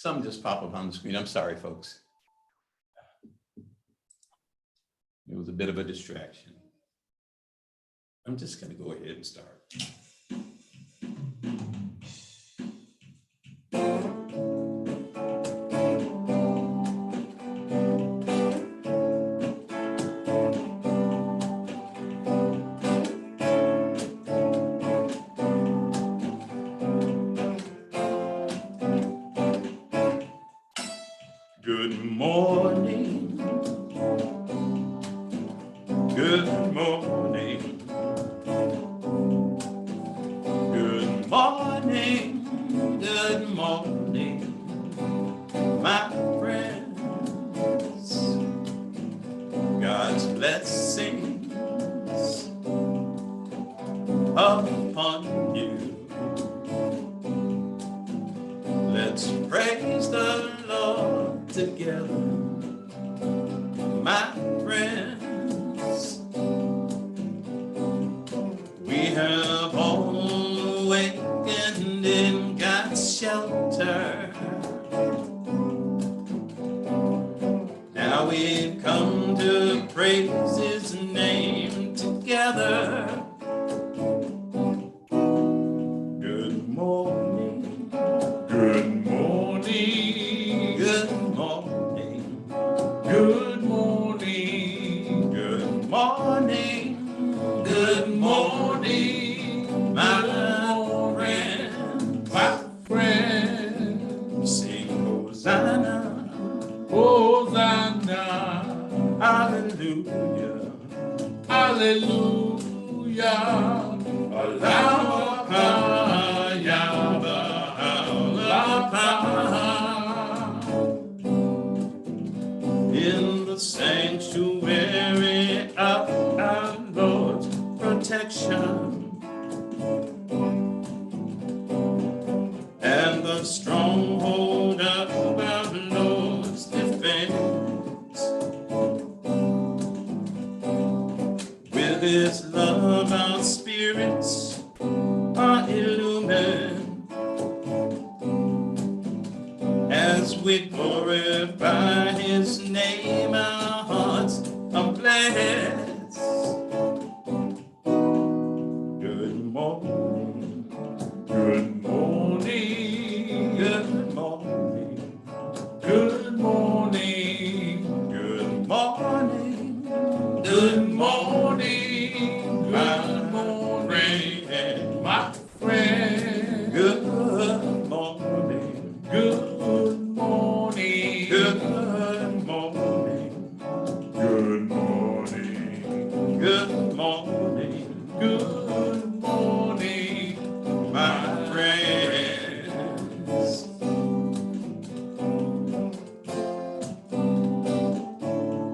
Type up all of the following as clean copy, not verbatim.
Something just popped up on the screen. I'm sorry, folks. It was a bit of a distraction. I'm just going to go ahead and start. Good morning. Good morning. Good morning. Good morning, my friends. God's blessings upon you. Let's praise the Lord together, my friends. We have all awakened in God's shelter. Now we've come to praise His name together. Good morning. Good morning. Good morning. Good morning. Good morning. Good morning, my friend. My friend. Sing Hosanna. Hosanna. Hallelujah. Hallelujah. In the sanctuary of our Lord's protection and the stronghold of our Lord's defense, with His love our spirits are illumined as we glorify His name. Our hearts are blessed. Good morning. Good morning. Good morning. Good morning. Good morning. Good morning. Good morning, my friend. Good morning. Good morning. Good morning. Good morning. Good morning. Good morning, my friends.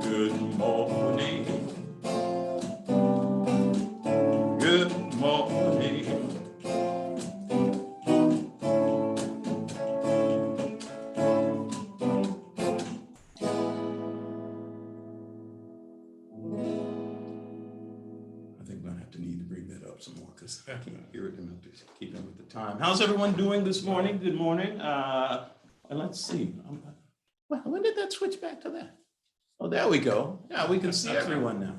Good morning. Good morning. I think we're gonna have to need to bring that up some more because I can't hear it enough to keep up with the time. How's everyone doing this morning? Good morning. And let's see. Well, when did that switch back to that? Oh, there we go. Yeah, we can see everyone now.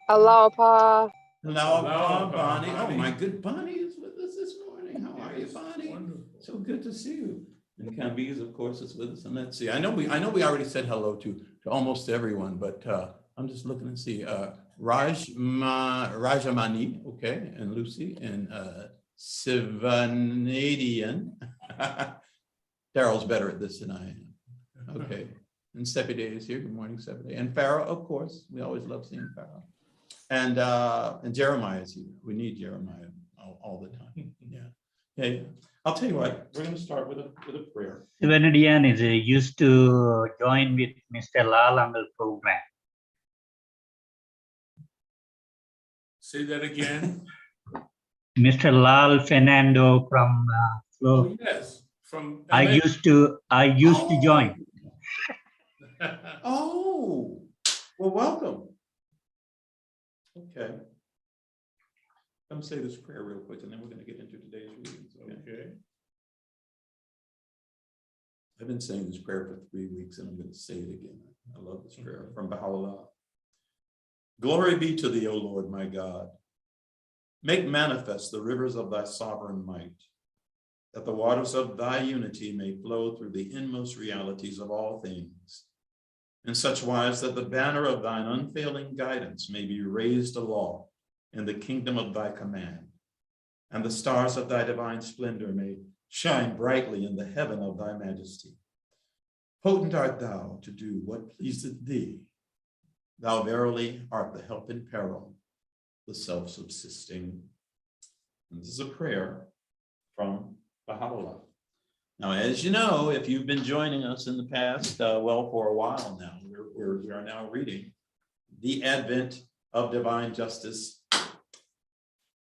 Hello, Pa. Hello, Hello, Bonnie. Oh, Bonnie. my good Bonnie is with us this morning. How are you, Bonnie? Wonderful. So good to see you. And Camby's, of course, is with us. And let's see. I know we already said hello to almost everyone, but I'm just looking and see. Rajamani, okay, and Lucy, and Sivanadian. Daryl's better at this than I am. Okay. And Sepide is here. Good morning, Sepide. And Farah, of course. We always love seeing Farah. And Jeremiah is here. We need Jeremiah all the time. Yeah. Hey, I'll tell you what, we're going to start with a prayer. Sivanadian is used to join with Mr. Lal Angle program. Say that again. Mr. Lal Fernando from Flo. Oh, yes, from I LA. used to join. Oh, well, welcome. Okay. Let me say this prayer real quick, and then we're going to get into today's readings. Okay. Okay. I've been saying this prayer for 3 weeks and I'm going to say it again. I love this prayer from Baha'u'llah. Glory be to thee, O Lord, my God. Make manifest the rivers of thy sovereign might, that the waters of thy unity may flow through the inmost realities of all things, in such wise that the banner of thine unfailing guidance may be raised aloft in the kingdom of thy command, and the stars of thy divine splendor may shine brightly in the heaven of thy majesty. Potent art thou to do what pleaseth thee. Thou verily art the help in peril, the self-subsisting. And this is a prayer from Baha'u'llah. Now, as you know, if you've been joining us in the past, well, for a while now, we are now reading The Advent of Divine Justice.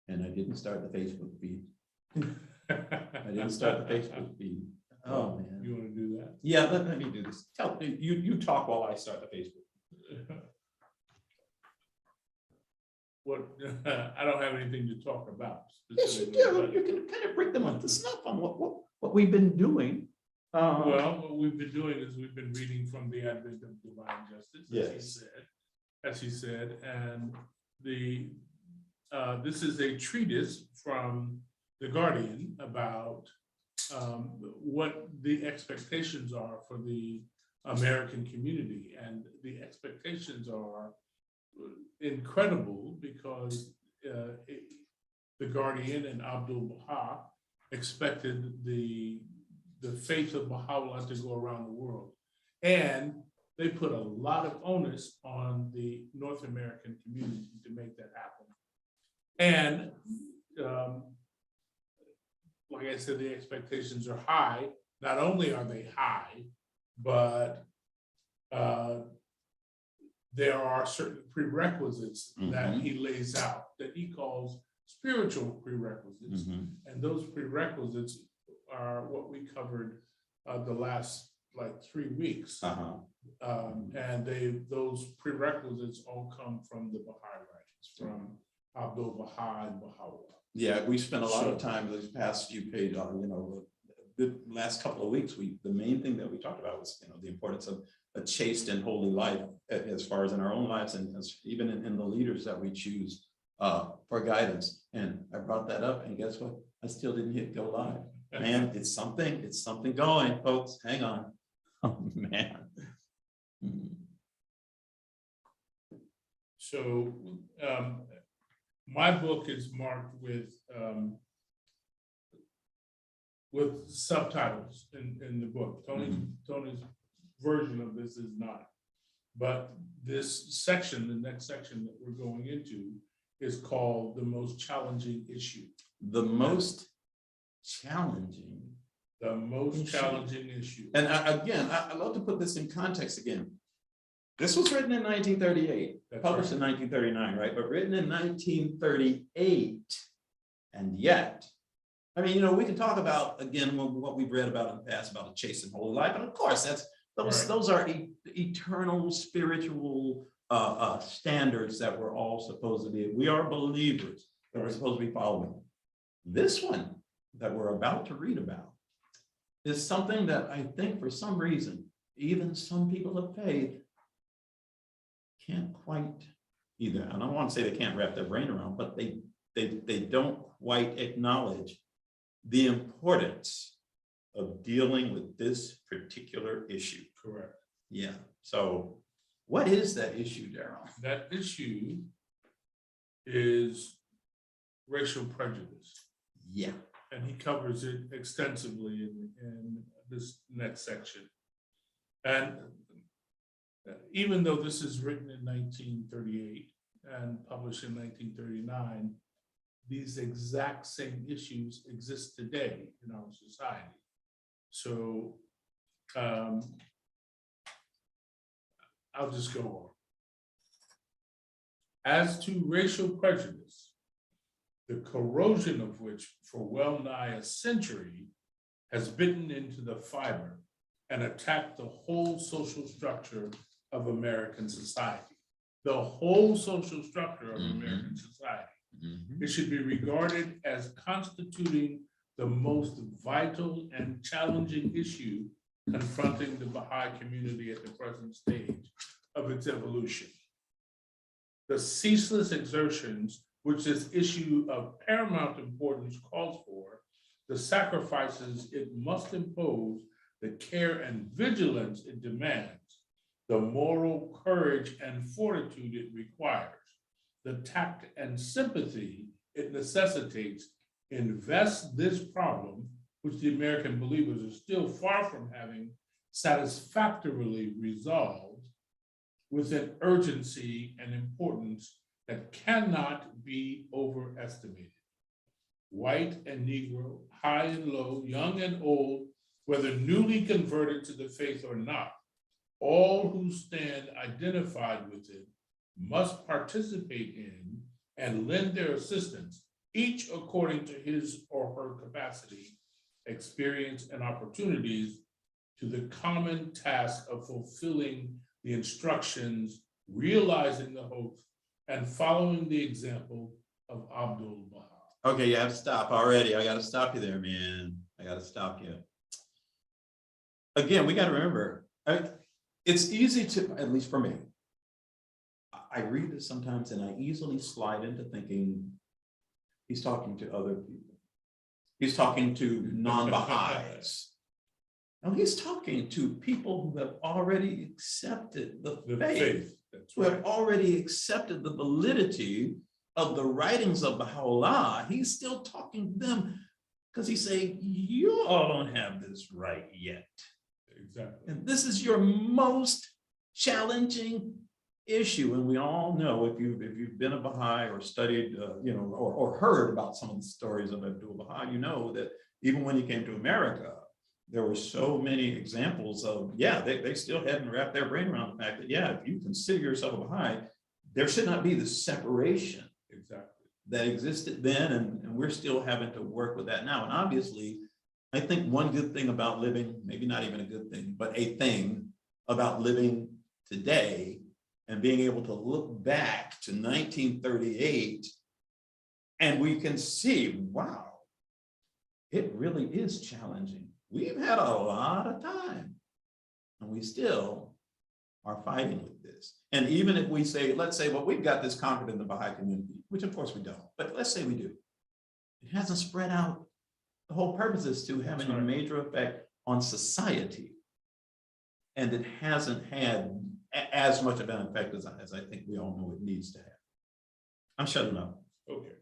And I didn't start the Facebook feed. I didn't start the Facebook feed. Oh, man. You want to do that? Yeah, let me do this. Tell you talk while I start the Facebook. What, I don't have anything to talk about. Yes, you specifically, do. but- You can kind of bring them up to snuff on what we've been doing. Well, what we've been doing is we've been reading from the Advent of Divine Justice, Yes. as he said, and this is a treatise from The Guardian about what the expectations are for the American community, and the expectations are incredible because The Guardian and Abdul Baha expected the faith of Baha'u'llah to go around the world. And they put a lot of onus on the North American community to make that happen. And like I said, the expectations are high. Not only are they high, but there are certain prerequisites that he lays out that he calls spiritual prerequisites. And those prerequisites are what we covered the last like 3 weeks. And those prerequisites all come from the Baha'i writings, from Abdul Baha and Baha'u'llah. Yeah, we spent a lot of time these past few pages, the last couple of weeks, the main thing that we talked about was, the importance of a chaste and holy life as far as in our own lives and even in the leaders that we choose for guidance. And I brought that up and guess what? I still didn't hit go live. Man, it's something going, folks. Hang on. Oh, man. So my book is marked with subtitles in the book. Tony's version of this is not. But this section, the next section that we're going into, is called The Most Challenging Issue. The most challenging. The most challenging issue. And I love to put this in context again. This was written in 1938, published in 1939, right? But written in 1938. And yet, we can talk about, again, what we've read about in the past about a chaste and holy life. And of course, those are eternal spiritual standards that we're all supposed to be. We are believers that we're supposed to be following. This one that we're about to read about is something that I think for some reason, even some people of faith can't quite either. And I don't want to say they can't wrap their brain around, but they don't quite acknowledge the importance of dealing with this particular issue. Correct. Yeah. So what is that issue, Daryl? That issue is racial prejudice. Yeah. And he covers it extensively in this next section. And even though this is written in 1938 and published in 1939, these exact same issues exist today in our society. So I'll just go on. As to racial prejudice, the corrosion of which for well nigh a century has bitten into the fiber and attacked the whole social structure of American society. The whole social structure of American society. It should be regarded as constituting the most vital and challenging issue confronting the Baha'i community at the present stage of its evolution. The ceaseless exertions which this issue of paramount importance calls for, the sacrifices it must impose, the care and vigilance it demands, the moral courage and fortitude it requires, the tact and sympathy it necessitates, invest this problem, which the American believers are still far from having satisfactorily resolved, with an urgency and importance that cannot be overestimated. White and Negro, high and low, young and old, whether newly converted to the faith or not, all who stand identified with it must participate in and lend their assistance, each according to his or her capacity, experience, and opportunities, to the common task of fulfilling the instructions, realizing the hopes, and following the example of Abdul Baha. Okay, you have to stop already. I got to stop you there, man. I got to stop you. Again, we got to remember, it's easy to, at least for me, I read this sometimes and I easily slide into thinking he's talking to other people. He's talking to non-Baha'is. No, he's talking to people who have already accepted the faith. That's Who have already accepted the validity of the writings of Baha'u'llah. He's still talking to them because he's saying, you all don't have this right yet. Exactly. And this is your most challenging issue. And we all know, if you've been a Baha'i or studied, or heard about some of the stories of Abdul Baha, you know that even when he came to America, there were so many examples of, they still hadn't wrapped their brain around the fact that, if you consider yourself a Baha'i, there should not be the separation that existed then, and we're still having to work with that now. And obviously, I think one good thing about living, maybe not even a good thing, but a thing about living today and being able to look back to 1938, and we can see, wow, it really is challenging. We've had a lot of time, and we still are fighting with this. And even if we say, let's say, well, we've got this conquered in the Baha'i community, which of course we don't, but let's say we do. It hasn't spread out. The whole purpose is to having a major effect on society. And it hasn't had as much of an effect as I think we all know it needs to have. I'm shutting up. Okay.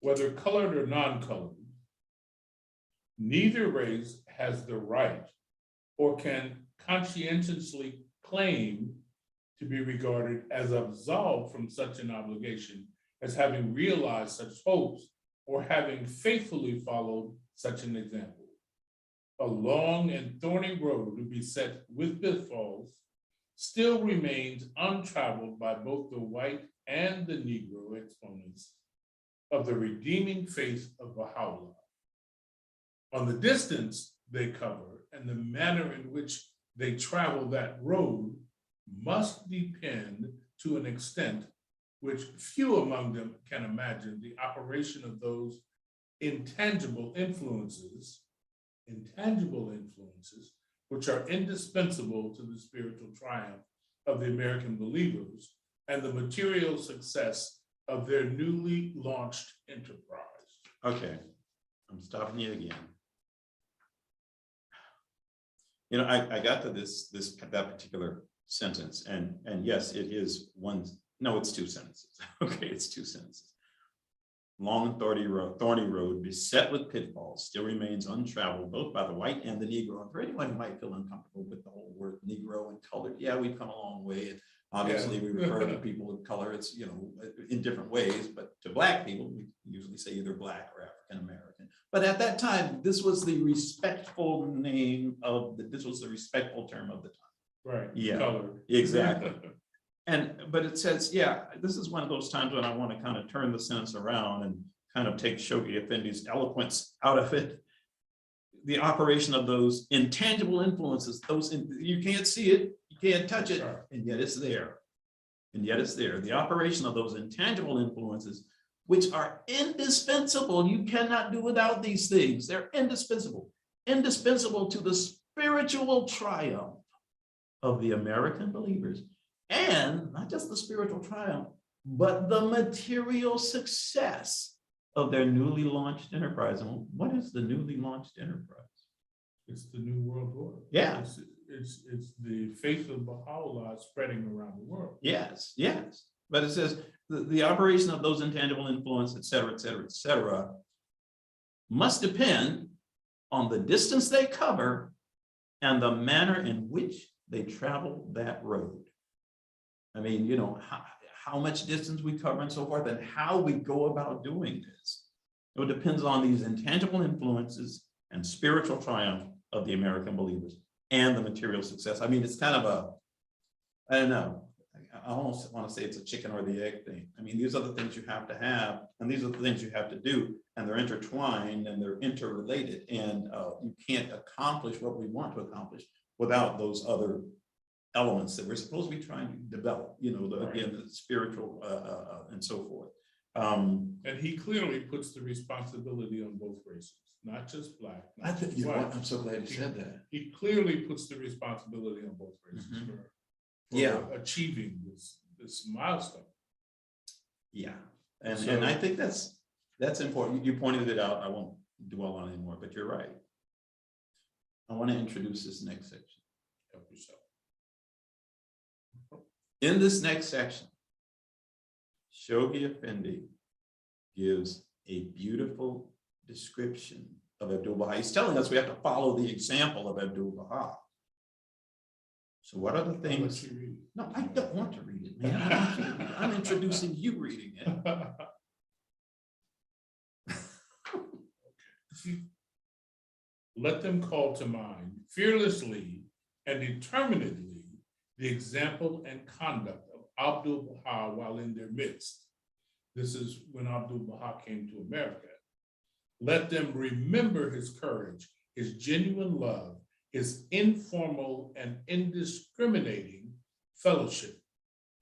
Whether colored or non-colored, neither race has the right or can conscientiously claim to be regarded as absolved from such an obligation as having realized such hopes or having faithfully followed such an example. A long and thorny road beset with pitfalls still remains untraveled by both the white and the Negro exponents of the redeeming faith of Baha'u'llah. On the distance they cover and the manner in which they travel that road must depend to an extent which few among them can imagine the operation of those intangible influences which are indispensable to the spiritual triumph of the American believers and the material success of their newly launched enterprise. Okay, I'm stopping you again. You know, I got to that particular sentence, and yes, it is one. No, it's two sentences. Okay, it's two sentences. Long and thorny road beset with pitfalls still remains untraveled both by the white and the Negro. And for anyone who might feel uncomfortable with the whole word Negro and colored, we've come a long way. And obviously, we refer to people of color, it's, in different ways, but to Black people, we usually say either Black or African American. But at that time, this was the respectful this was the respectful term of the time. Right. Yeah, Color. exactly. But it says, this is one of those times when I want to kind of turn the sentence around and kind of take Shoghi Effendi's eloquence out of it. The operation of those intangible influences, you can't see it, you can't touch it, and yet it's there. And yet it's there. The operation of those intangible influences, which are indispensable. You cannot do without these things. They're indispensable. indispensable to the spiritual triumph of the American believers, and not just the spiritual triumph, but the material success of their newly launched enterprise. And what is the newly launched enterprise? It's the New World Order. Yeah. It's the faith of Baha'u'llah spreading around the world. Yes, yes. But it says the operation of those intangible influence, et cetera, must depend on the distance they cover and the manner in which they travel that road. I mean, you know, how much distance we cover and so forth, and how we go about doing this. It depends on these intangible influences and spiritual triumph of the American believers and the material success. I mean, it's kind of a, I don't know, I almost want to say it's a chicken or the egg thing. I mean, these are the things you have to have, and these are the things you have to do, and they're intertwined and they're interrelated, and you can't accomplish what we want to accomplish without those other elements that we're supposed to be trying to develop, you know, again, the spiritual and so forth. And he clearly puts the responsibility on both races, not just Black. I not think just white. I'm so glad you said that. He clearly puts the responsibility on both races for achieving this milestone. Yeah, and I think that's important. You pointed it out. I won't dwell on it anymore, but you're right. I want to introduce this next section. Help yourself. In this next section, Shoghi Effendi gives a beautiful description of Abdu'l-Baha. He's telling us we have to follow the example of Abdu'l-Baha. So what are the things? I'll let you read it. No, I don't want to read it, man. I want you to read it. I'm introducing you reading it. Let them call to mind fearlessly and determinedly the example and conduct of Abdu'l-Baha while in their midst. This is when Abdu'l-Baha came to America. Let them remember his courage, his genuine love, his informal and indiscriminating fellowship,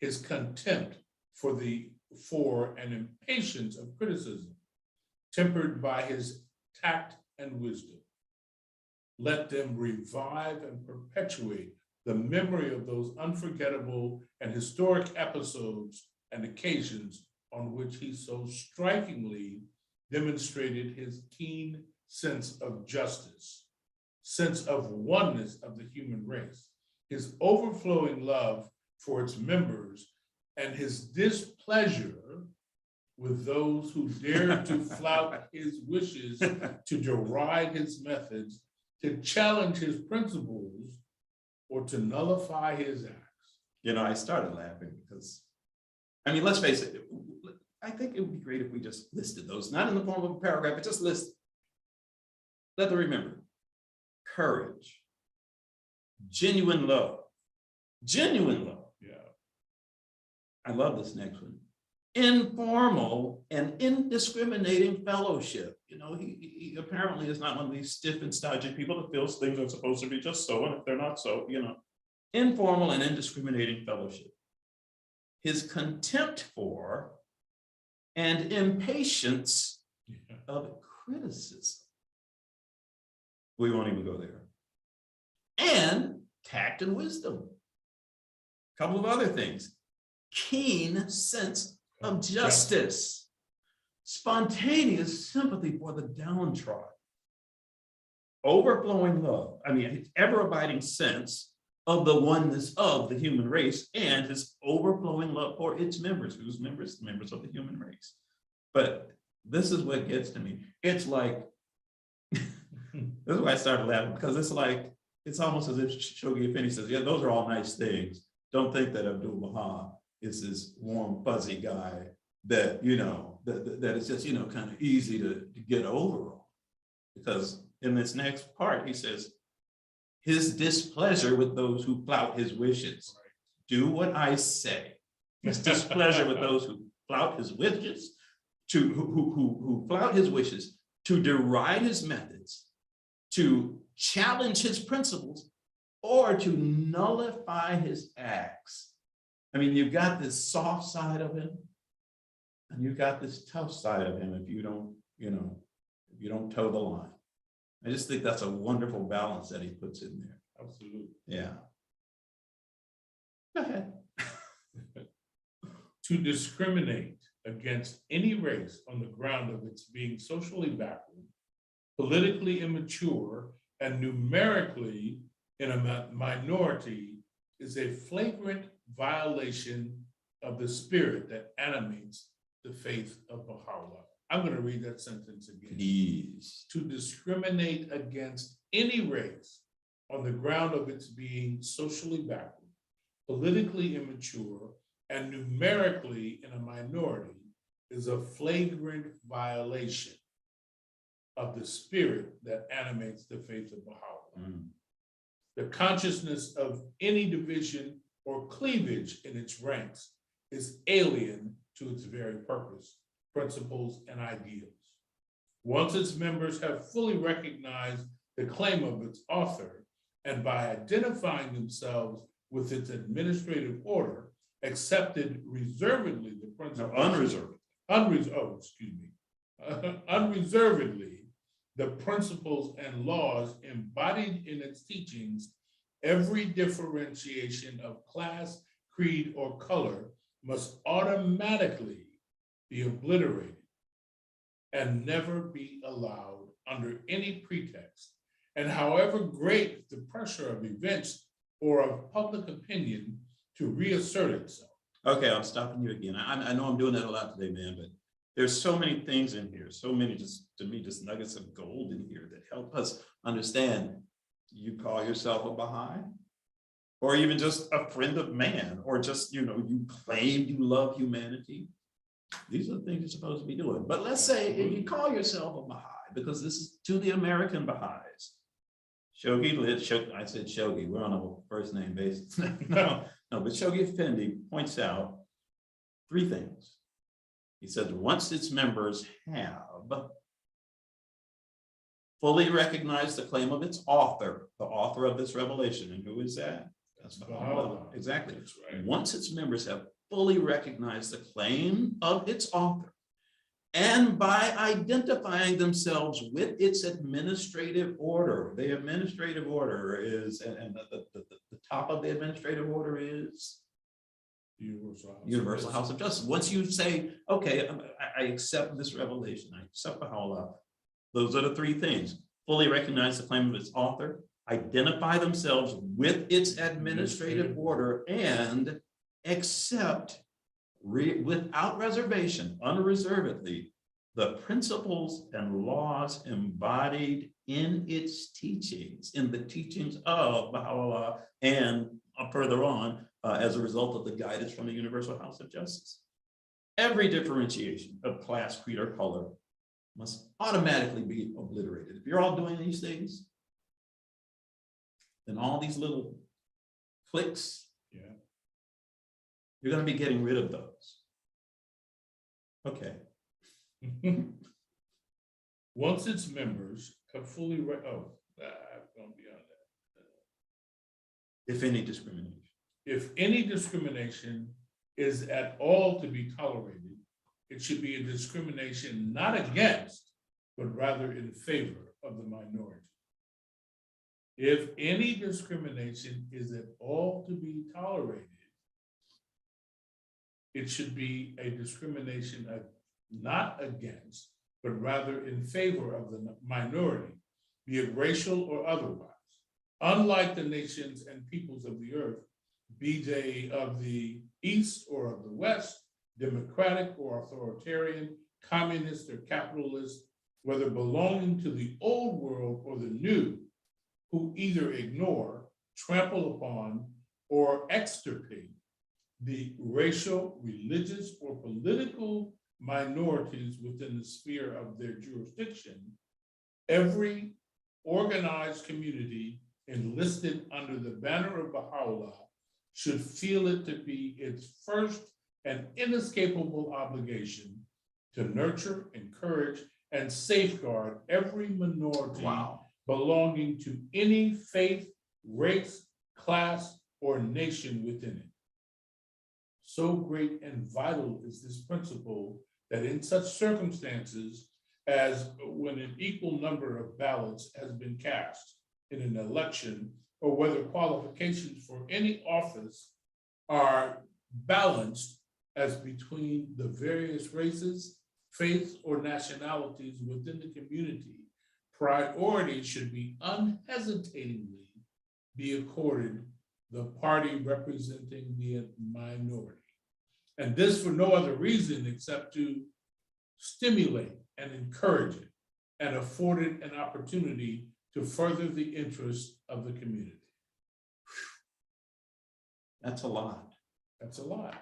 his contempt for an impatience of criticism, tempered by his tact and wisdom. Let them revive and perpetuate the memory of those unforgettable and historic episodes and occasions on which he so strikingly demonstrated his keen sense of justice, sense of oneness of the human race, his overflowing love for its members, and his displeasure with those who dared to flout his wishes, to deride his methods, to challenge his principles, or to nullify his acts. You know, I started laughing because, I mean, let's face it, I think it would be great if we just listed those, not in the form of a paragraph, but just list. Let them remember: courage, genuine love, genuine love. Yeah. I love this next one. Informal and indiscriminating fellowship. You know, he apparently is not one of these stiff and stodgy people that feels things are supposed to be just so, and if they're not so, you know. Informal and indiscriminating fellowship. His contempt for and impatience of criticism. We won't even go there. And tact and wisdom. A couple of other things. Keen sense of justice. Spontaneous sympathy for the downtrodden. Overflowing love. I mean, his ever-abiding sense of the oneness of the human race and his overflowing love for its members. Whose members? The members of the human race. But this is what gets to me. It's like, this is why I started laughing, because it's like, it's almost as if Shoghi Effendi says, yeah, those are all nice things. Don't think that Abdu'l-Baha is this warm, fuzzy guy that, you know, that is just, you know, kind of easy to get over on. Because in this next part, he says, his displeasure with those who flout his wishes. Do what I say. His displeasure with those who flout his wishes, who flout his wishes, to deride his methods, to challenge his principles, or to nullify his acts. I mean, you've got this soft side of him, and you've got this tough side of him if you don't, you know, if you don't toe the line. I just think that's a wonderful balance that he puts in there. Absolutely. Yeah. Go ahead. To discriminate against any race on the ground of its being socially backward, politically immature, and numerically in a minority is a flagrant violation of the spirit that animates the faith of Baha'u'llah. I'm going to read that sentence again. Please. To discriminate against any race on the ground of its being socially backward, politically immature, and numerically in a minority is a flagrant violation of the spirit that animates the faith of Baha'u'llah. The consciousness of any division or cleavage in its ranks is alien to its very purpose, principles, and ideals. Once its members have fully recognized the claim of its author, and by identifying themselves with its administrative order, accepted reservedly the principles. Unreservedly the principles and laws embodied in its teachings, every differentiation of class, creed, or color must automatically be obliterated and never be allowed under any pretext. And however great the pressure of events or of public opinion to reassert itself. Okay, I'm stopping you again. I know I'm doing that a lot today, man, but there's so many things in here, so many just, to me, just nuggets of gold in here that help us understand. You call yourself a Baha'i, or even just a friend of man, or just, you know, you claim you love humanity. These are the things you're supposed to be doing. But let's say if you call yourself a Baha'i, because this is to the American Baha'is. I said Shoghi, we're on a first name basis. No, but Shoghi Effendi points out three things. He says, once its members have fully recognized the claim of its author, the author of this revelation, and who is that? That's Baha'u'llah. Exactly. That's right. Once its members have fully recognized the claim of its author, and by identifying themselves with its administrative order, the administrative order is, and the top of the administrative order is Universal House of Justice. Once you say, okay, I accept this revelation, I accept Baha'u'llah, those are the three things. Fully recognize the claim of its author, identify themselves with its administrative order, and accept without reservation, unreservedly, the principles and laws embodied in its teachings, in the teachings of Baha'u'llah, and further on, as a result of the guidance from the Universal House of Justice. Every differentiation of class, creed, or color must automatically be obliterated. If you're all doing these things, then all these little cliques, you're going to be getting rid of those. Okay. Once its members have fully I've gone beyond that. If any discrimination. If any discrimination is at all to be tolerated, it should be a discrimination not against, but rather in favor of the minority. If any discrimination is at all to be tolerated, it should be a discrimination not against, but rather in favor of the minority, be it racial or otherwise. Unlike the nations and peoples of the earth, be they of the East or of the West, democratic or authoritarian, communist or capitalist, whether belonging to the old world or the new, who either ignore, trample upon, or extirpate the racial, religious, or political minorities within the sphere of their jurisdiction, every organized community enlisted under the banner of Baha'u'llah should feel it to be its first and inescapable obligation to nurture, encourage, and safeguard every minority belonging to any faith, race, class, or nation within it. So great and vital is this principle that in such circumstances, as when an equal number of ballots has been cast in an election, or whether qualifications for any office are balanced as between the various races, faiths, or nationalities within the community, priority should be unhesitatingly be accorded the party representing the minority. And this for no other reason except to stimulate and encourage it and afford it an opportunity to further the interests of the community. That's a lot. That's a lot.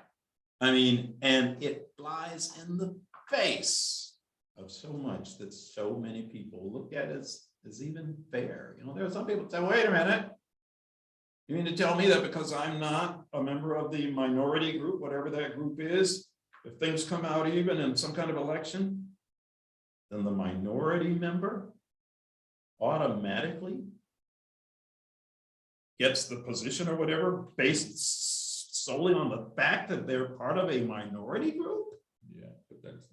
I mean, and it flies in the face of so much that so many people look at as even fair. You know, there are some people say, wait a minute. You mean to tell me that because I'm not a member of the minority group, whatever that group is, if things come out even in some kind of election, then the minority member automatically gets the position or whatever based solely on the fact that they're part of a minority group? Yeah, but there's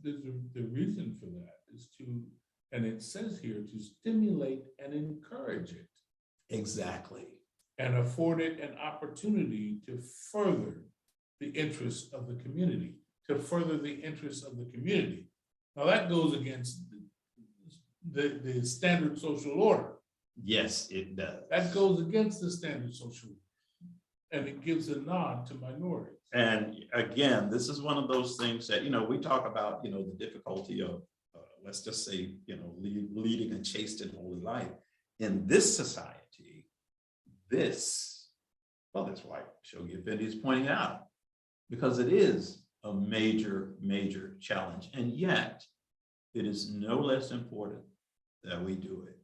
the reason for that is to, and it says here, to stimulate and encourage it Exactly. and afford it an opportunity to further the interests of the community, to further the interests of the community. Now that goes against the standard social order. Yes, it does. That goes against the standard social order. And it gives a nod to minorities. And again, this is one of those things that, you know, we talk about, you know, the difficulty of, let's just say, you know, leading a chaste and holy life. In this society, well, that's why Shoghi Effendi is pointing out, because it is a major, major challenge. And yet, it is no less important that we do it.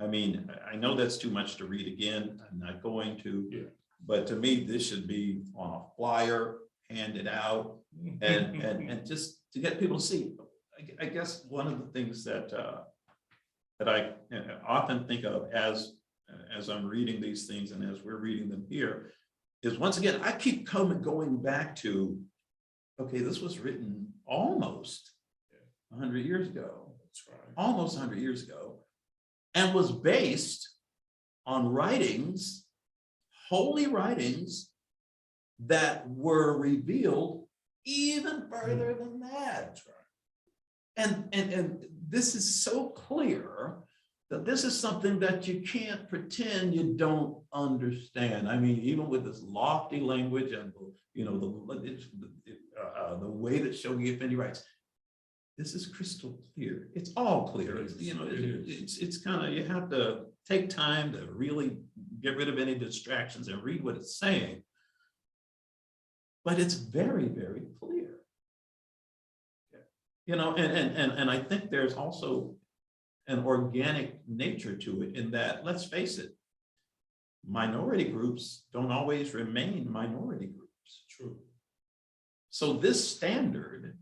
I mean, I know that's too much to read again. I'm not going to. Yeah. But to me, this should be on a flyer, handed out, and just to get people to see. I guess one of the things that I often think of as I'm reading these things and as we're reading them here is, once again, I keep going back to, okay, this was written almost 100 years ago. That's right. Almost 100 years ago, and was based on writings, holy writings, that were revealed even further than that. That's right. And this is so clear that this is something that you can't pretend you don't understand. I mean, even with this lofty language and, you know, the way that Shoghi Effendi writes, this is crystal clear. It's all clear. It's, you know, it's kind of, you have to take time to really get rid of any distractions and read what it's saying. But it's very, very clear. You know, and I think there's also an organic nature to it, in that, let's face it, minority groups don't always remain minority groups. True. So this standard,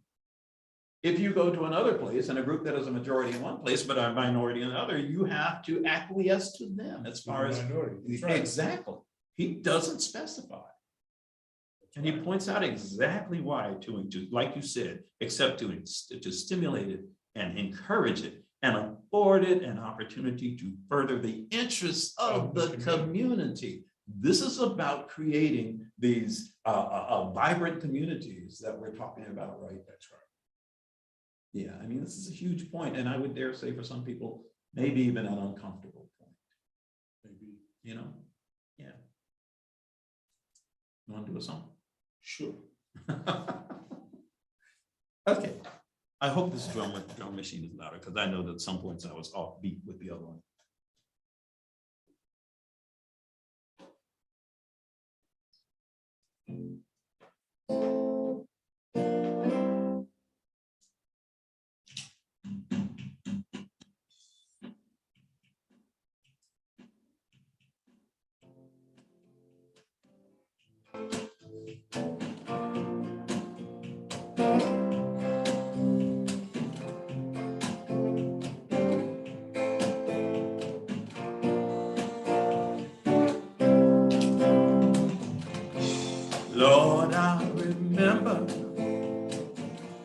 if you go to another place and a group that is a majority in one place but a minority in another, you have to acquiesce to them as far as minority. That's right. exactly. He doesn't specify. That's And he right. points out exactly why, to like you said, except to stimulate it and encourage it and afford it an opportunity to further the interests of the community. This is about creating these vibrant communities that we're talking about, right? That's right. Yeah, I mean, this is a huge point, and I would dare say for some people, maybe even an uncomfortable point. Maybe. You know? Yeah. You want to do a song? Sure. Okay. I hope this drum machine is louder, because I know that at some points I was off beat with the other one. Lord, I remember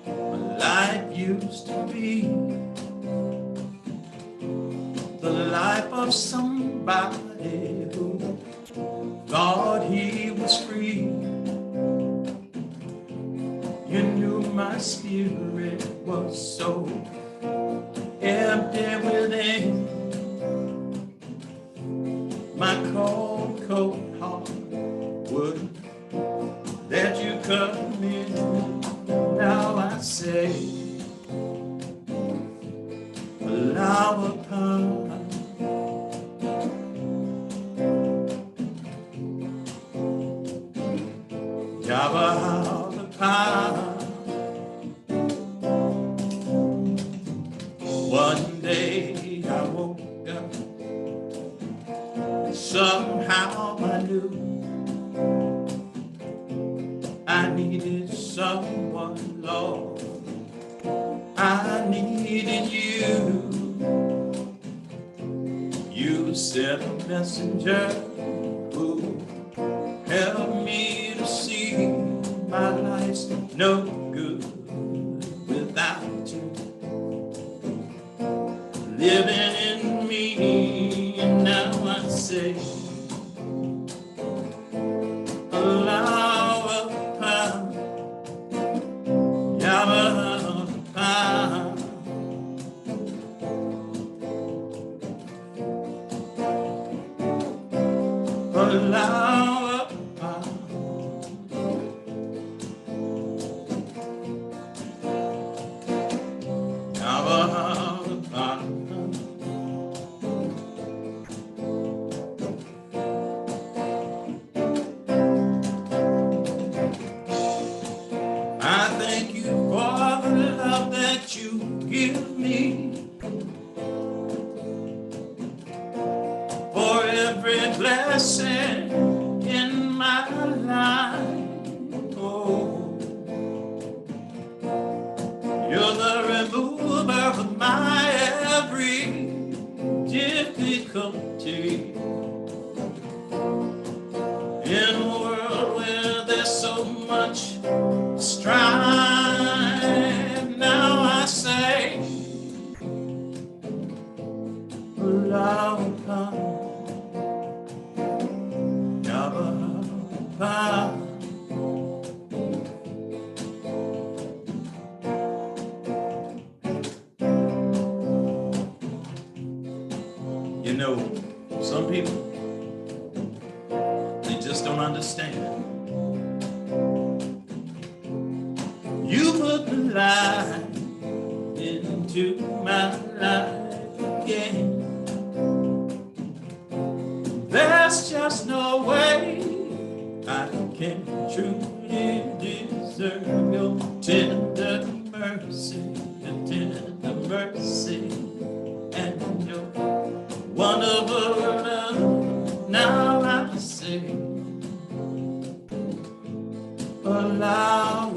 when life used to be spirit was so empty within. My cold, cold heart would let you come in. Now I say, allow a pine. Java the pine. One day I woke up, somehow I knew I needed someone, Lord. I needed you. You sent a messenger who helped me to see my life's no good without you living in me. And now I say, allow a pound, yabba pound. Allow a pound. I thank you for the love that you give me, for every blessing in my life. Oh, you're the remover of my every difficulty. In a world where there's so much strife, now I say, allow you know, some people, they just don't understand. You put the light into my life again. There's just no way I can truly deserve your tender mercy, and your wonderful love. Now I say, allow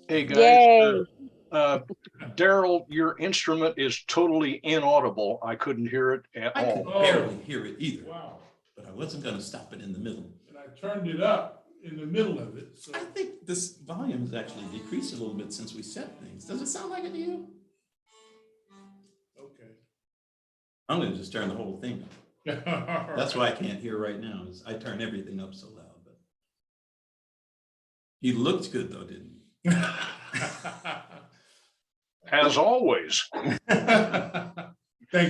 Hey guys, Yay. Daryl, your instrument is totally inaudible. I couldn't hear it at I could all. barely hear it either, Wow. but I wasn't going to stop it in the middle. And I turned it up in the middle of it, so. I think this volume has actually decreased a little bit since we set things. Does it sound like it to you? Okay. I'm going to just turn the whole thing up. That's why I can't hear right now, is I turn everything up so loud. But he looked good though, didn't he? As always. Thank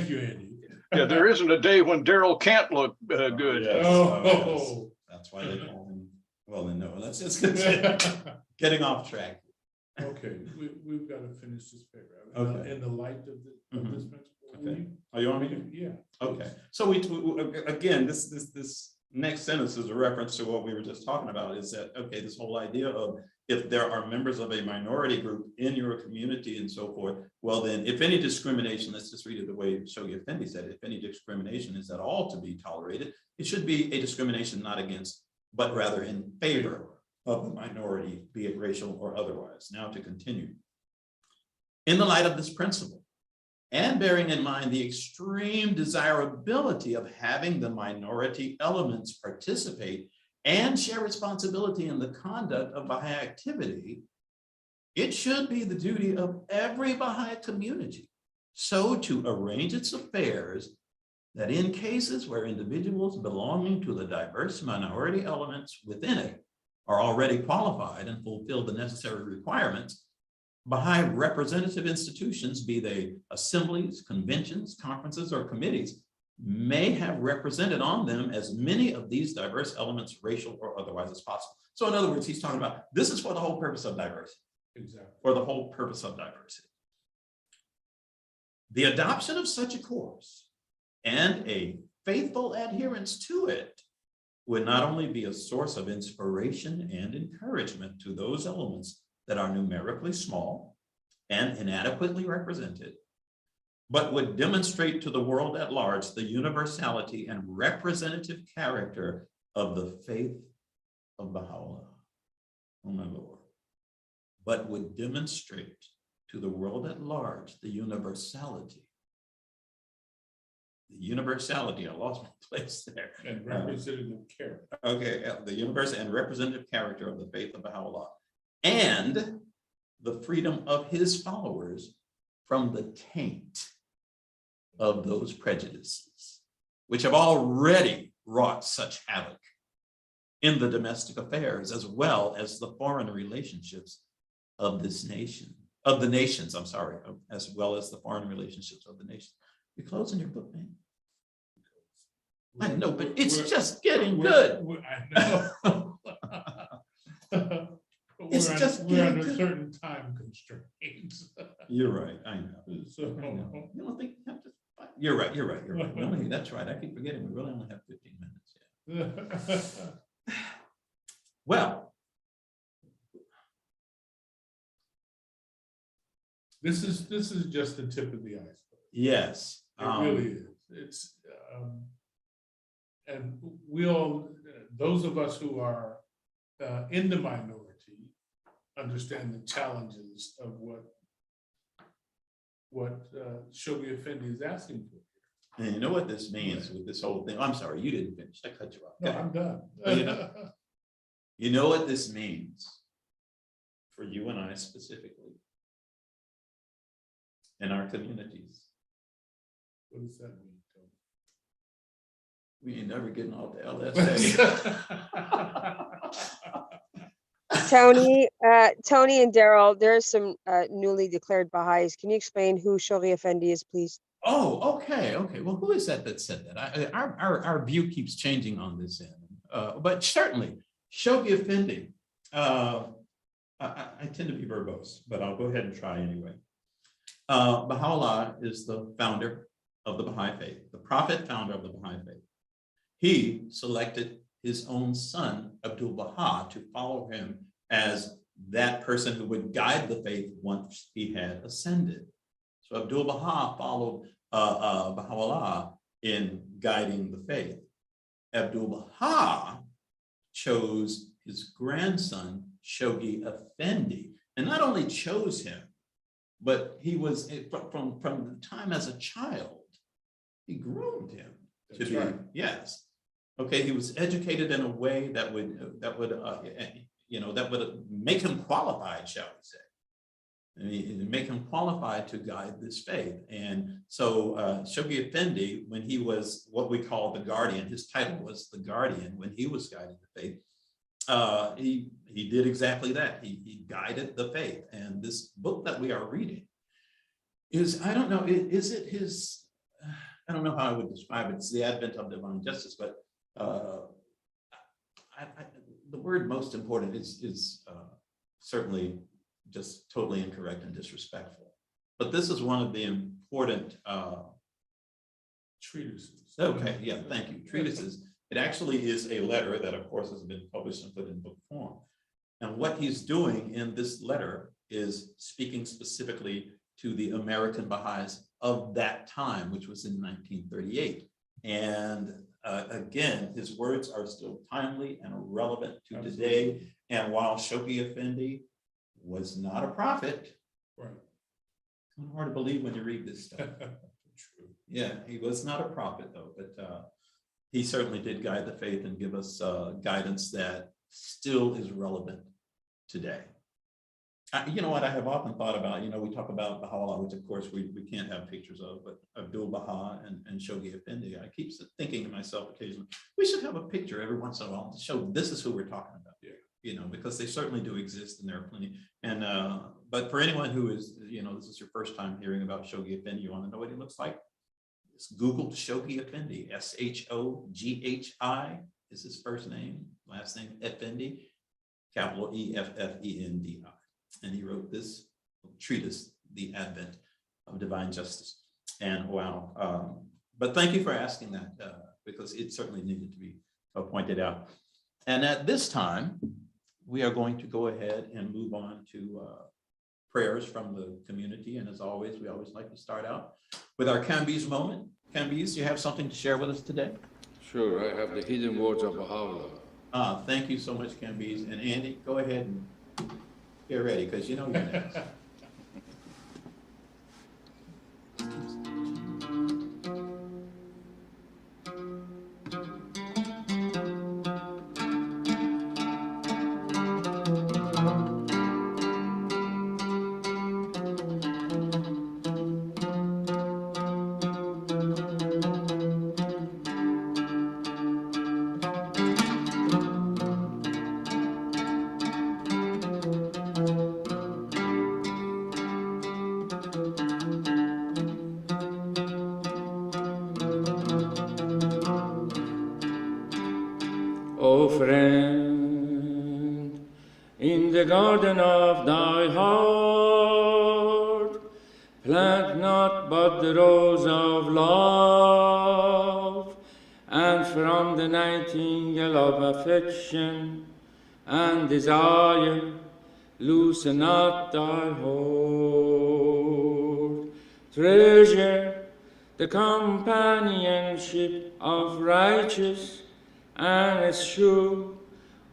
you, Andy. Yeah, there isn't a day when Daryl can't look good. Yes. Oh. That's why they call him. Well, then no, let's just continue. Getting off track. Okay, we've got to finish this paragraph. Okay. In the light of Mhm. this principle. Okay. Oh, you want me to? Yeah. Okay, so we again, this next sentence is a reference to what we were just talking about, is that, okay, this whole idea of if there are members of a minority group in your community and so forth, well then, if any discrimination, let's just read it the way Shoghi Effendi said it, if any discrimination is at all to be tolerated, it should be a discrimination not against, but rather in favor of the minority, be it racial or otherwise. Now to continue. In the light of this principle, and bearing in mind the extreme desirability of having the minority elements participate and share responsibility in the conduct of Baha'i activity, it should be the duty of every Baha'i community so to arrange its affairs that in cases where individuals belonging to the diverse minority elements within it are already qualified and fulfill the necessary requirements, Baha'i representative institutions, be they assemblies, conventions, conferences, or committees, may have represented on them as many of these diverse elements, racial or otherwise, as possible. So in other words, he's talking about, this is for the whole purpose of diversity. Exactly. For the whole purpose of diversity. The adoption of such a course and a faithful adherence to it would not only be a source of inspiration and encouragement to those elements that are numerically small and inadequately represented, but would demonstrate to the world at large the universality and representative character of the faith of Baha'u'llah. Oh my Lord. But would demonstrate to the world at large the universality. The universality, I lost my place there. And representative character. Okay, the universe and representative character of the faith of Baha'u'llah, and the freedom of his followers from the taint of those prejudices, which have already wrought such havoc in the domestic affairs, as well as the foreign relationships of this nation, of the nations, I'm sorry, as well as the foreign relationships of the nation. You're closing your book, man. I know, but it's just getting good. I know. It's just we're under getting good. certain time constraints. You're right, I know. So, I know. You don't think you have to fight? You're right, you're right, you're right. We only- That's right, I keep forgetting, we really only have 15 minutes. Yeah. Well, this is just the tip of the iceberg. yes. It really is. It's, and we all, those of us who are in the minority understand the challenges of what Shoghi Effendi is asking for. And you know what this means with this whole thing? I'm sorry, you didn't finish. I cut you off. No, I'm done. You know- You know what this means for you and I specifically in our communities? What does that mean, Tony? We ain't never getting off the LSA. Tony and Daryl, there's some newly declared Baha'is. Can you explain who Shoghi Effendi is, please? Oh, okay. Well, who is that said that? Our view keeps changing on this end, but certainly Shoghi Effendi. I tend to be verbose, but I'll go ahead and try anyway. Baha'u'llah is the founder of the Baha'i faith, the prophet founder of the Baha'i faith. He selected his own son, Abdul Baha, to follow him as that person who would guide the faith once he had ascended. So Abdul Baha followed Baha'u'llah in guiding the faith. Abdul Baha chose his grandson, Shoghi Effendi, and not only chose him, but he was from the time as a child, he groomed him to That's be, right. yes. Okay, he was educated in a way that would make him qualified, shall we say. I mean, make him qualified to guide this faith. And so Shoghi Effendi, when he was what we call the guardian, his title was the guardian when he was guiding the faith, he did exactly that. He guided the faith. And this book that we are reading is, I don't know, is it his, I don't know how I would describe it. It's the Advent of Divine Justice, but the word most important is certainly just totally incorrect and disrespectful. But this is one of the important Treatises. okay, yeah, thank you. Treatises It actually is a letter that, of course, has been published and put in book form. And what he's doing in this letter is speaking specifically to the American Baha'is of that time, which was in 1938. And again, his words are still timely and relevant to today. And while Shoghi Effendi was not a prophet, Right. it's hard to believe when you read this stuff. True. Yeah, he was not a prophet though, but he certainly did guide the faith and give us guidance that still is relevant today. You know what I have often thought about, we talk about Baha'u'llah, which of course we can't have pictures of, but Abdul Baha and Shoghi Effendi. I keep thinking to myself occasionally, we should have a picture every once in a while to show this is who we're talking about. Yeah. Because they certainly do exist and there are plenty. And but for anyone who is, this is your first time hearing about Shoghi Effendi, you want to know what he looks like? Just Google Shoghi Effendi, Shoghi is his first name, last name Effendi, capital Effendi. And he wrote this treatise, The Advent of Divine Justice. And wow, but thank you for asking that because it certainly needed to be pointed out. And at this time, we are going to go ahead and move on to prayers from the community. And as always, we always like to start out with our Camby's moment. Camby's, you have something to share with us today? Sure, I have the hidden words of Baha'u'llah. Thank you so much, Camby's. And Andy, go ahead and get ready, because you're next. O friend, in the garden of thy heart, plant not but the rose of love, and from the nightingale of affection and desire, loosen not thy hold. Treasure the companionship of righteous, and eschew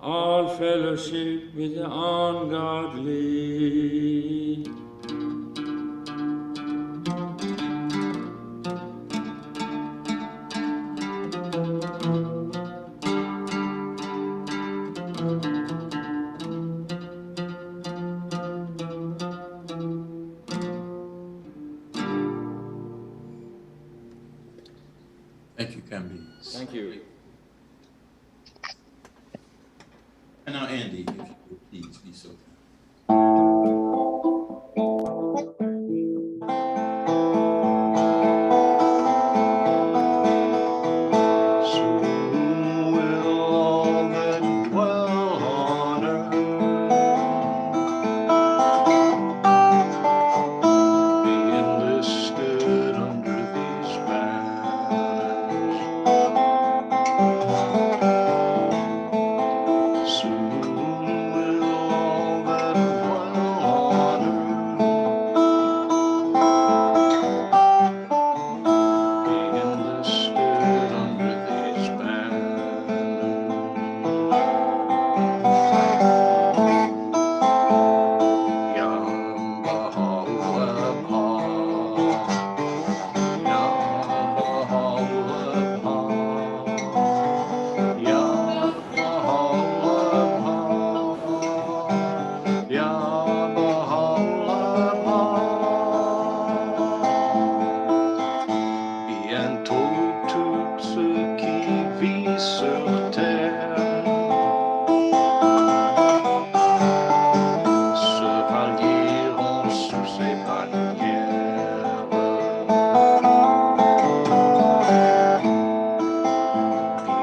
all fellowship with the ungodly. Thank you, Camby's. Thank you. And now, Andy, if you would please be so kind. Soon will all that dwell on earth be enlisted under these banners. Soon will all that dwell on earth be enlisted under these banners. Ya Baha'u'llah, Ya Baha'u'llah, Ya Baha'u'llah, Ya Baha'u'llah. Bientôt tout ce qui vit sur terre se rallieront sous ses bannières.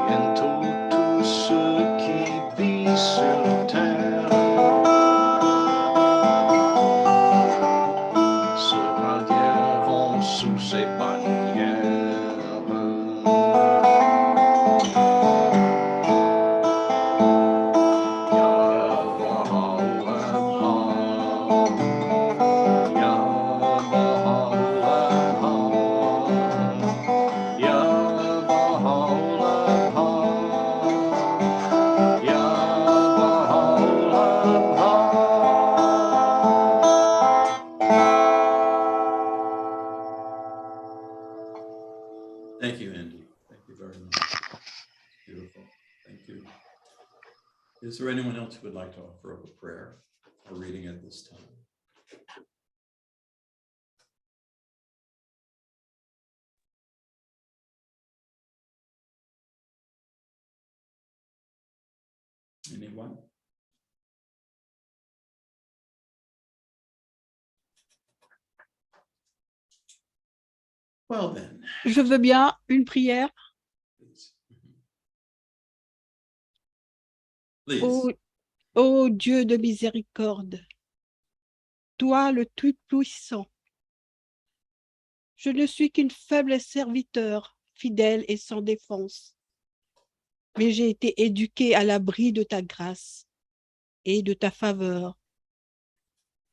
Bientôt tout ce qui vit sur terre se rallieront sous ses bannières. Thank you, Andy. Thank you very much. Beautiful. Thank you. Is there anyone else who would like to offer up a prayer or reading at this time? Anyone? Well then. Je veux bien une prière. Please. Ô Dieu de miséricorde, toi le Tout-Puissant, je ne suis qu'une faible serviteur, fidèle et sans défense, mais j'ai été éduquée à l'abri de ta grâce et de ta faveur,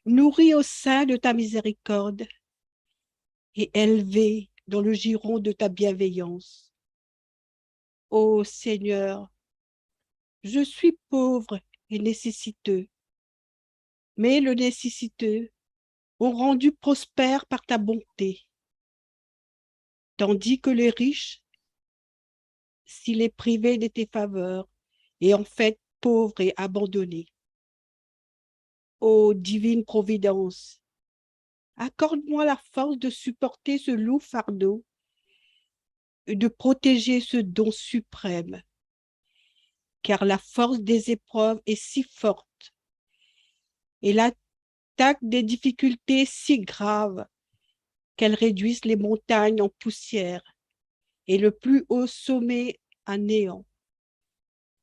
nourrie au sein de ta miséricorde et élevée dans le giron de ta bienveillance. Ô Seigneur, je suis pauvre et nécessiteux, mais le nécessiteux ont rendu prospère par ta bonté, tandis que les riches, s'il est privé de tes faveurs, est en fait pauvre et abandonné. Ô divine Providence, accorde-moi la force de supporter ce lourd fardeau et de protéger ce don suprême, car la force des épreuves est si forte et l'attaque des difficultés si grave qu'elles réduisent les montagnes en poussière et le plus haut sommet à néant.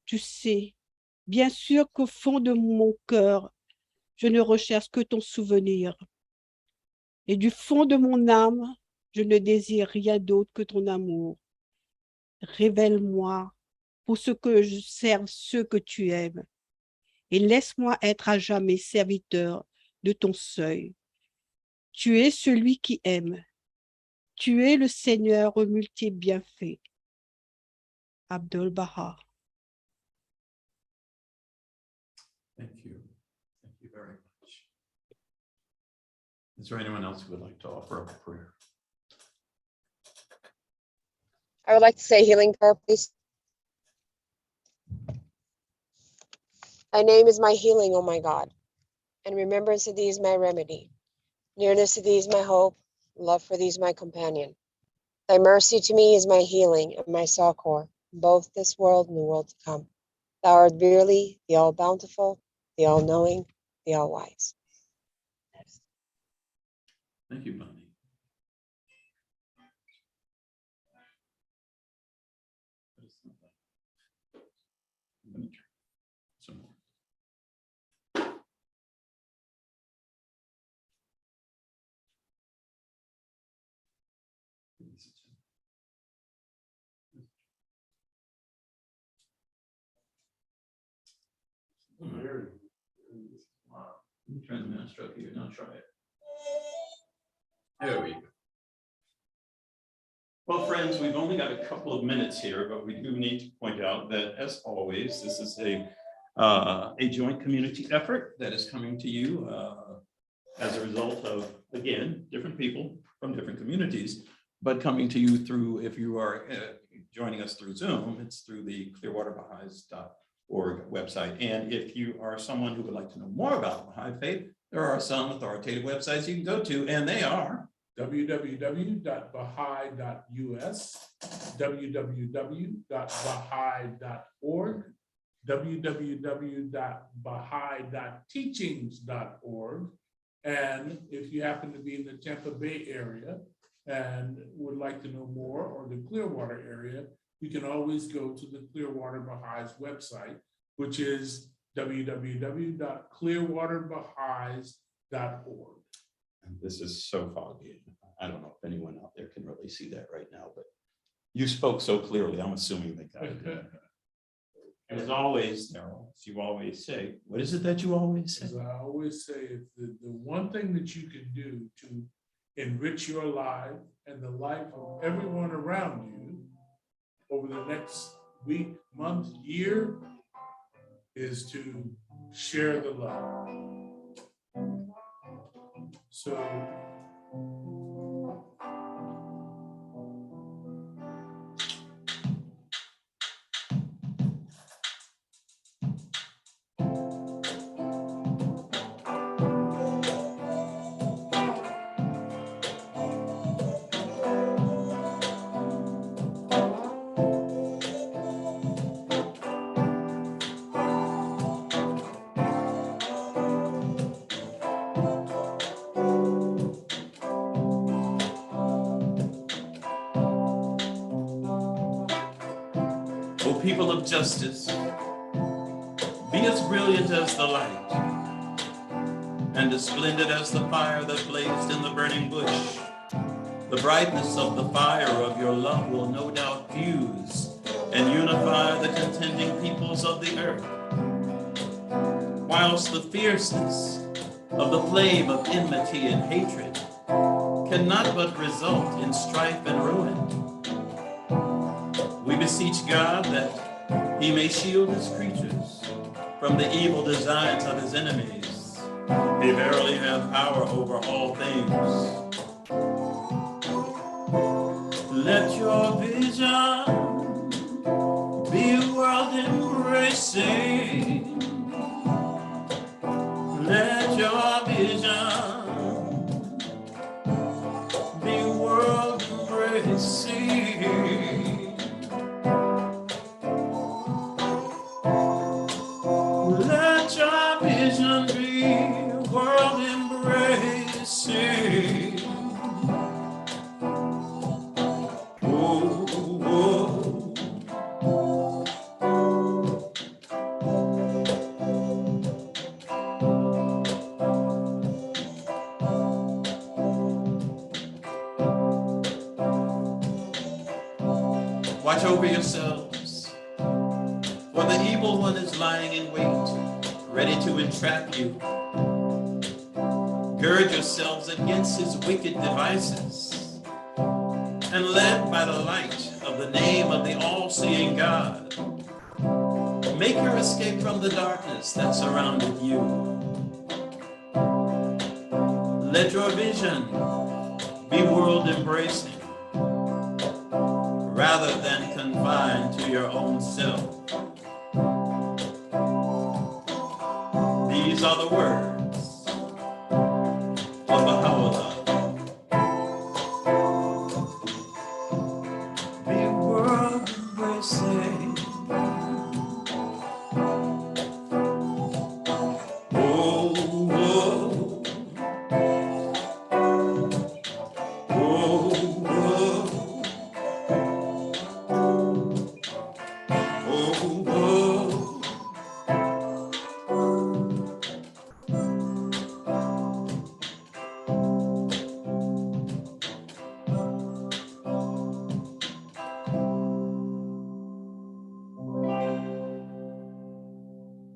Tu sais, bien sûr qu'au fond de mon cœur, je ne recherche que ton souvenir. Et du fond de mon âme, je ne désire rien d'autre que ton amour. Révèle-moi pour ce que je serve ceux que tu aimes. Et laisse-moi être à jamais serviteur de ton seuil. Tu es celui qui aime. Tu es le Seigneur aux multiples bienfaits. Abdul-Baha. Thank you. Thank you very much. Is there anyone else who would like to offer up a prayer? I would like to say healing prayer, please. Thy name is my healing, O my God, and remembrance of thee is my remedy. Nearness to thee is my hope, love for thee is my companion. Thy mercy to me is my healing and my succor, both this world and the world to come. Thou art verily the all-bountiful, the all-knowing, the all-wise. Thank you, Bonnie. I'm gonna try some more. Let me try the mouse stroke here. Now try it. There we go. Well, friends, we've only got a couple of minutes here, but we do need to point out that, as always, this is a joint community effort that is coming to you as a result of, again, different people from different communities, but coming to you through, if you are joining us through Zoom, it's through the clearwaterbahais.org website. And if you are someone who would like to know more about Baha'i faith, there are some authoritative websites you can go to, and they are www.baha'i.us, www.baha'i.org, www.baha'i.teachings.org. And if you happen to be in the Tampa Bay area and would like to know more, or the Clearwater area, you can always go to the Clearwater Baha'is website, which is www.clearwaterbaha'is.org. And this is so foggy. I don't know if anyone out there can really see that right now, but you spoke so clearly, I'm assuming they got it. And as always, Daryl, as you always say, what is it that you always say? As I always say, if the one thing that you can do to enrich your life and the life of everyone around you over the next week, month, year, is to share the love. So O people of justice, be as brilliant as the light and as splendid as the fire that blazed in the burning bush. The brightness of the fire of your love will no doubt fuse and unify the contending peoples of the earth, whilst the fierceness of the flame of enmity and hatred cannot but result in strife and ruin. We beseech God that he may shield his creatures from the evil designs of his enemies. He verily hath power over all things. Let your vision be world embracing. Let your vision be world embracing. Let your vision be world embracing. Oh, oh. Watch over yourselves, for the evil one is lying in wait, ready to entrap you. Gird yourselves against his wicked devices, and led by the light of the name of the all-seeing God, make your escape from the darkness that surrounded you. Let your vision be world-embracing, rather than confined to your own self. These are the words